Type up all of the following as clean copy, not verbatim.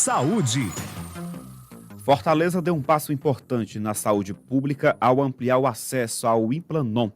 Saúde. Fortaleza deu um passo importante na saúde pública ao ampliar o acesso ao Implanon,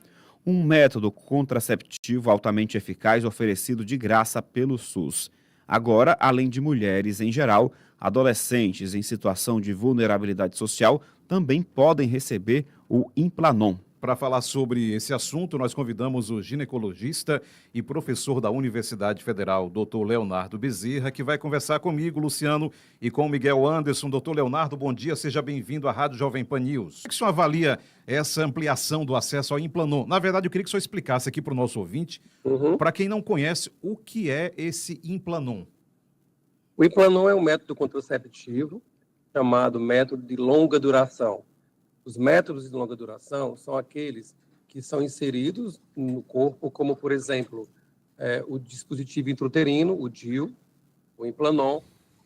um método contraceptivo altamente eficaz oferecido de graça pelo SUS. Agora, além de mulheres em geral, adolescentes em situação de vulnerabilidade social também podem receber o Implanon. Para falar sobre esse assunto, nós convidamos o ginecologista e professor da Universidade Federal, Dr. Leonardo Bezerra, que vai conversar comigo, Luciano, e com o Miguel Anderson. Dr. Leonardo, bom dia, seja bem-vindo à Rádio Jovem Pan News. Como é que o senhor avalia essa ampliação do acesso ao Implanon? Na verdade, eu queria que o senhor explicasse aqui para o nosso ouvinte, para quem não conhece, o que é esse Implanon. O Implanon é um método contraceptivo chamado método de longa duração. Os métodos de longa duração são aqueles que são inseridos no corpo, como, por exemplo, o dispositivo intrauterino, o DIU, o Implanon,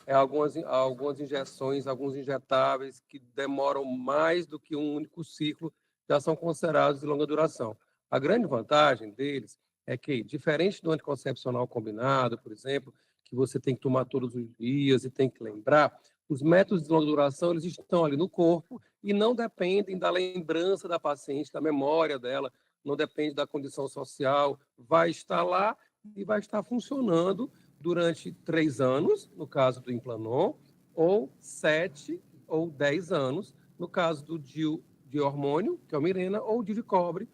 algumas injeções, alguns injetáveis que demoram mais do que um único ciclo, já são considerados de longa duração. A grande vantagem deles é que, diferente do anticoncepcional combinado, por exemplo, que você tem que tomar todos os dias e tem que lembrar, os métodos de longa duração eles estão ali no corpo e não dependem da lembrança da paciente, da memória dela, não depende da condição social, vai estar lá e vai estar funcionando durante 3 anos, no caso do Implanon, ou 7 ou 10 anos, no caso do DIU de hormônio, que é o Mirena, ou o DIU de cobre,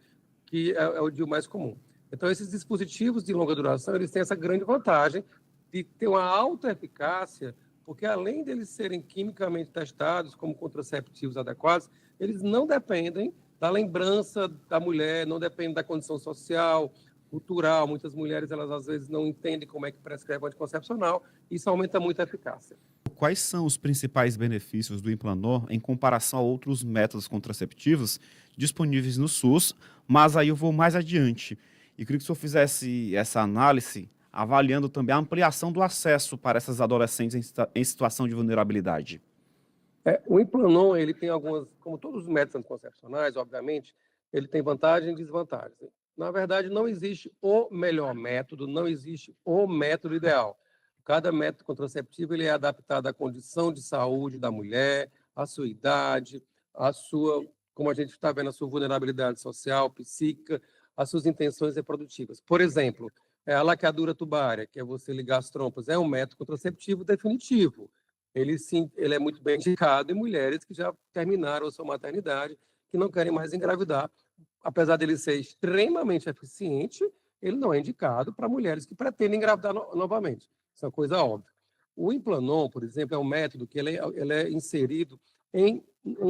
que é o DIU mais comum. Então, esses dispositivos de longa duração, eles têm essa grande vantagem de ter uma alta eficácia, porque além deles serem quimicamente testados como contraceptivos adequados, eles não dependem da lembrança da mulher, não dependem da condição social, cultural. Muitas mulheres, elas às vezes não entendem como é que prescreve o anticoncepcional, e isso aumenta muito a eficácia. Quais são os principais benefícios do Implanon em comparação a outros métodos contraceptivos disponíveis no SUS? Mas aí eu vou mais adiante. E queria que o senhor fizesse essa análise avaliando também a ampliação do acesso para essas adolescentes em situação de vulnerabilidade. O Implanon, ele tem algumas, como todos os métodos anticoncepcionais, obviamente, ele tem vantagens e desvantagens. Na verdade, não existe o melhor método, não existe o método ideal. Cada método contraceptivo ele é adaptado à condição de saúde da mulher, à sua idade, à sua, como a gente está vendo, a sua vulnerabilidade social, psíquica, às suas intenções reprodutivas. Por exemplo, a laqueadura tubária, que é você ligar as trompas, é um método contraceptivo definitivo. Ele, sim, ele é muito bem indicado em mulheres que já terminaram a sua maternidade, que não querem mais engravidar. Apesar dele ser extremamente eficiente, ele não é indicado para mulheres que pretendem engravidar novamente. Isso é uma coisa óbvia. O Implanon, por exemplo, é um método que ele é inserido em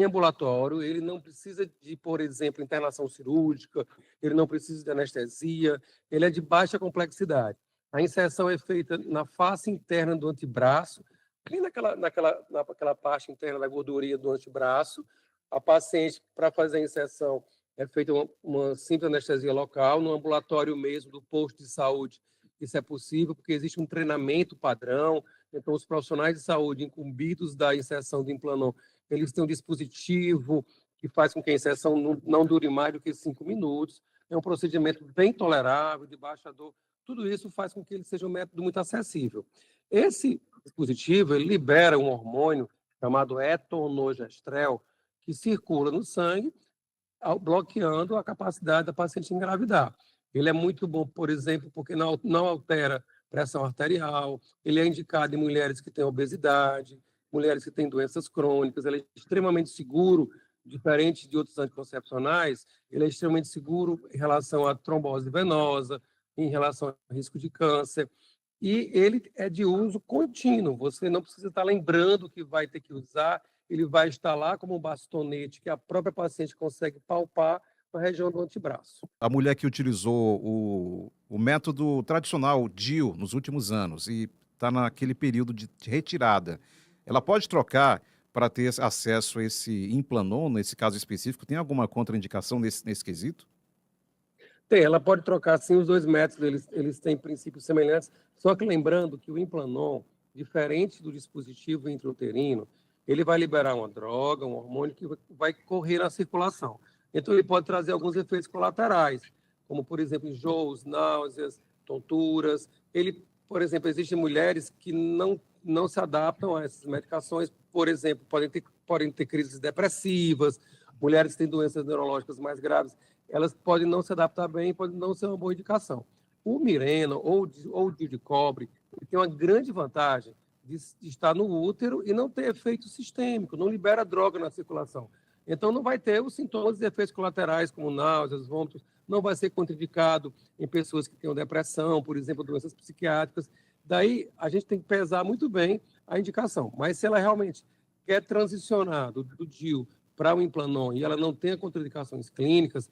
ambulatório, ele não precisa de, por exemplo, internação cirúrgica, ele não precisa de anestesia, ele é de baixa complexidade. A inserção é feita na face interna do antebraço, ali naquela parte interna da gordurinha do antebraço. A paciente, para fazer a inserção, é feita uma simples anestesia local, no ambulatório mesmo do posto de saúde. Isso é possível porque existe um treinamento padrão, então os profissionais de saúde incumbidos da inserção do Implanon, eles têm um dispositivo que faz com que a inserção não dure mais do que 5 minutos, é um procedimento bem tolerável, de baixa dor, tudo isso faz com que ele seja um método muito acessível. Esse dispositivo ele libera um hormônio chamado etonogestrel, que circula no sangue, bloqueando a capacidade da paciente engravidar. Ele é muito bom, por exemplo, porque não altera pressão arterial, ele é indicado em mulheres que têm obesidade, mulheres que têm doenças crônicas, ele é extremamente seguro, diferente de outros anticoncepcionais, ele é extremamente seguro em relação à trombose venosa, em relação ao risco de câncer, e ele é de uso contínuo, você não precisa estar lembrando que vai ter que usar, ele vai estar lá como um bastonete que a própria paciente consegue palpar na região do antebraço. A mulher que utilizou o método tradicional, o DIU, nos últimos anos, e está naquele período de retirada, ela pode trocar para ter acesso a esse Implanon, nesse caso específico? Tem alguma contraindicação nesse quesito? Tem, ela pode trocar sim os dois métodos, eles têm princípios semelhantes, só que lembrando que o Implanon, diferente do dispositivo intrauterino, ele vai liberar uma droga, um hormônio que vai correr na circulação. Então, ele pode trazer alguns efeitos colaterais, como, por exemplo, enjoos, náuseas, tonturas. Ele, por exemplo, existem mulheres que não não se adaptam a essas medicações. Por exemplo, podem ter crises depressivas, mulheres que têm doenças neurológicas mais graves, elas podem não se adaptar bem, podem não ser uma boa indicação. O Mirena ou o DIU de cobre tem uma grande vantagem de estar no útero e não ter efeito sistêmico, não libera droga na circulação. Então, não vai ter os sintomas e efeitos colaterais, como náuseas, vômitos, não vai ser contraindicado em pessoas que tenham depressão, por exemplo, doenças psiquiátricas. Daí, a gente tem que pesar muito bem a indicação. Mas se ela realmente quer transicionar do DIU para o Implanon e ela não tenha contraindicações clínicas,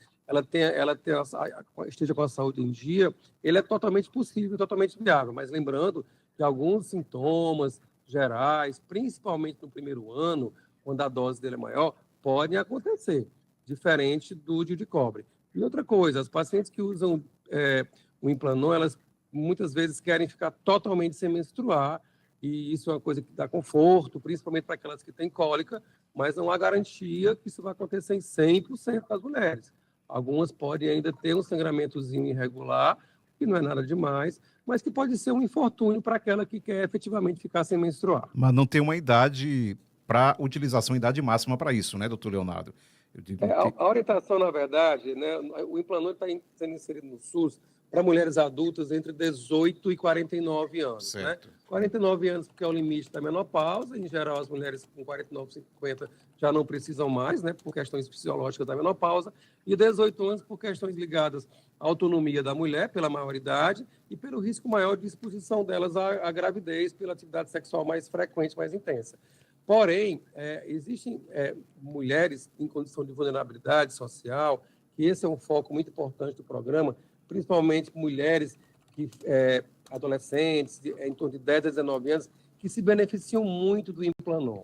esteja com a saúde em dia, ele é totalmente possível, totalmente viável. Mas lembrando que alguns sintomas gerais, principalmente no primeiro ano, quando a dose dele é maior, podem acontecer, diferente do DIU de cobre. E outra coisa, as pacientes que usam o Implanon, elas muitas vezes querem ficar totalmente sem menstruar, e isso é uma coisa que dá conforto, principalmente para aquelas que têm cólica, mas não há garantia que isso vai acontecer em 100% das mulheres. Algumas podem ainda ter um sangramentozinho irregular, que não é nada demais, mas que pode ser um infortúnio para aquela que quer efetivamente ficar sem menstruar. Mas não tem uma idade para utilização, idade máxima para isso, né, doutor Leonardo? Eu digo que... A orientação, na verdade, né, o Implanon está sendo inserido no SUS para mulheres adultas entre 18 e 49 anos. Certo. Né? 49 anos porque é o limite da menopausa, em geral as mulheres com 49, 50 já não precisam mais, né, por questões fisiológicas da menopausa, e 18 anos por questões ligadas à autonomia da mulher, pela maioridade, e pelo risco maior de exposição delas à gravidez, pela atividade sexual mais frequente, mais intensa. Porém, existem mulheres em condição de vulnerabilidade social, que esse é um foco muito importante do programa, principalmente mulheres, adolescentes, em torno de 10 a 19 anos, que se beneficiam muito do Implanon.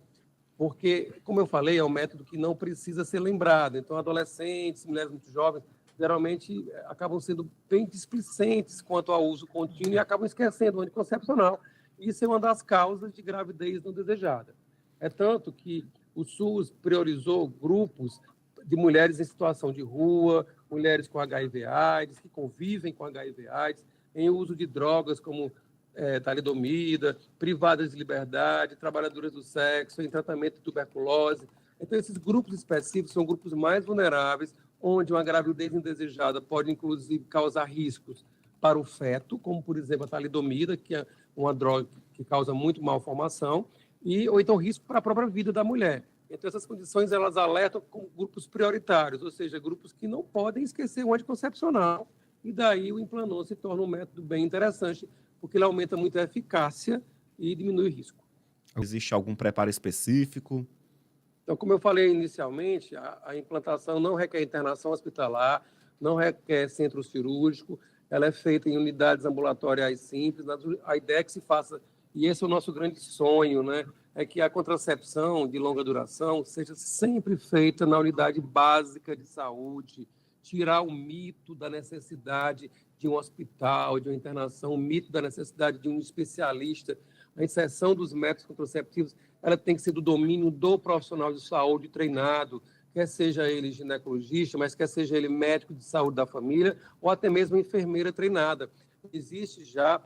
Porque, como eu falei, é um método que não precisa ser lembrado. Então, adolescentes, mulheres muito jovens, geralmente acabam sendo bem displicentes quanto ao uso contínuo e acabam esquecendo o anticoncepcional. Isso é uma das causas de gravidez não desejada. É tanto que o SUS priorizou grupos de mulheres em situação de rua, mulheres com HIV/AIDS, que convivem com HIV/AIDS, em uso de drogas como talidomida, privadas de liberdade, trabalhadoras do sexo, em tratamento de tuberculose. Então, esses grupos específicos são grupos mais vulneráveis, onde uma gravidez indesejada pode, inclusive, causar riscos para o feto, como, por exemplo, a talidomida, que é uma droga que causa muito malformação, ou então risco para a própria vida da mulher. Então, essas condições, elas alertam como grupos prioritários, ou seja, grupos que não podem esquecer o anticoncepcional, e daí o Implanon se torna um método bem interessante, porque ele aumenta muito a eficácia e diminui o risco. Existe algum preparo específico? Então, como eu falei inicialmente, a implantação não requer internação hospitalar, não requer centro cirúrgico, ela é feita em unidades ambulatoriais simples. A ideia é que se faça, e esse é o nosso grande sonho, né? É que a contracepção de longa duração seja sempre feita na unidade básica de saúde, tirar o mito da necessidade de um hospital, de uma internação, o mito da necessidade de um especialista. A inserção dos métodos contraceptivos, ela tem que ser do domínio do profissional de saúde treinado, quer seja ele ginecologista, mas quer seja ele médico de saúde da família, ou até mesmo enfermeira treinada. Existe já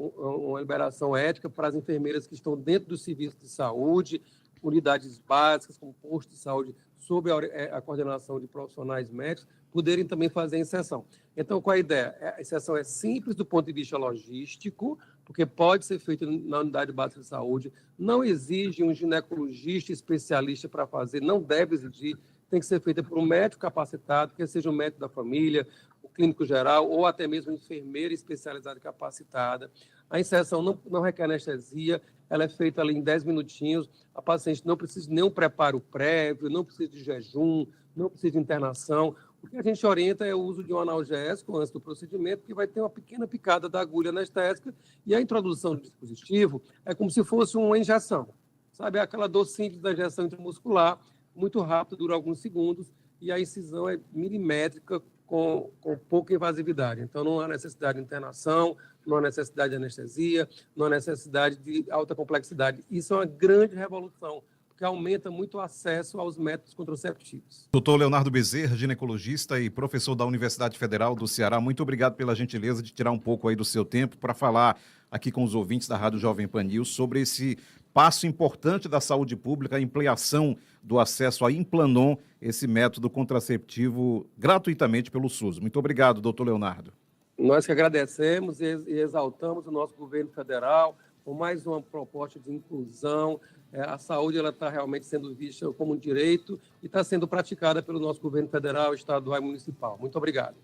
uma liberação ética para as enfermeiras que estão dentro do serviço de saúde, unidades básicas, como posto de saúde, sob a coordenação de profissionais médicos, poderem também fazer a inserção. Então, qual a ideia? A inserção é simples do ponto de vista logístico, porque pode ser feita na unidade básica de saúde, não exige um ginecologista especialista para fazer, não deve exigir, tem que ser feita por um médico capacitado, quer seja um médico da família, o clínico geral, ou até mesmo enfermeira especializada capacitada. A inserção não requer anestesia, ela é feita ali em 10 minutinhos, a paciente não precisa de nenhum preparo prévio, não precisa de jejum, não precisa de internação. O que a gente orienta é o uso de um analgésico antes do procedimento, que vai ter uma pequena picada da agulha anestésica, e a introdução do dispositivo é como se fosse uma injeção. Sabe, aquela dor simples da injeção intramuscular, muito rápida, dura alguns segundos, e a incisão é milimétrica, com pouca invasividade. Então, não há necessidade de internação, não há necessidade de anestesia, não há necessidade de alta complexidade. Isso é uma grande revolução, porque aumenta muito o acesso aos métodos contraceptivos. Doutor Leonardo Bezerra, ginecologista e professor da Universidade Federal do Ceará, muito obrigado pela gentileza de tirar um pouco aí do seu tempo para falar aqui com os ouvintes da Rádio Jovem Pan News sobre esse passo importante da saúde pública, a ampliação do acesso a Implanon, esse método contraceptivo gratuitamente pelo SUS. Muito obrigado, doutor Leonardo. Nós que agradecemos e exaltamos o nosso governo federal por mais uma proposta de inclusão. A saúde está realmente sendo vista como um direito e está sendo praticada pelo nosso governo federal, estadual e municipal. Muito obrigado.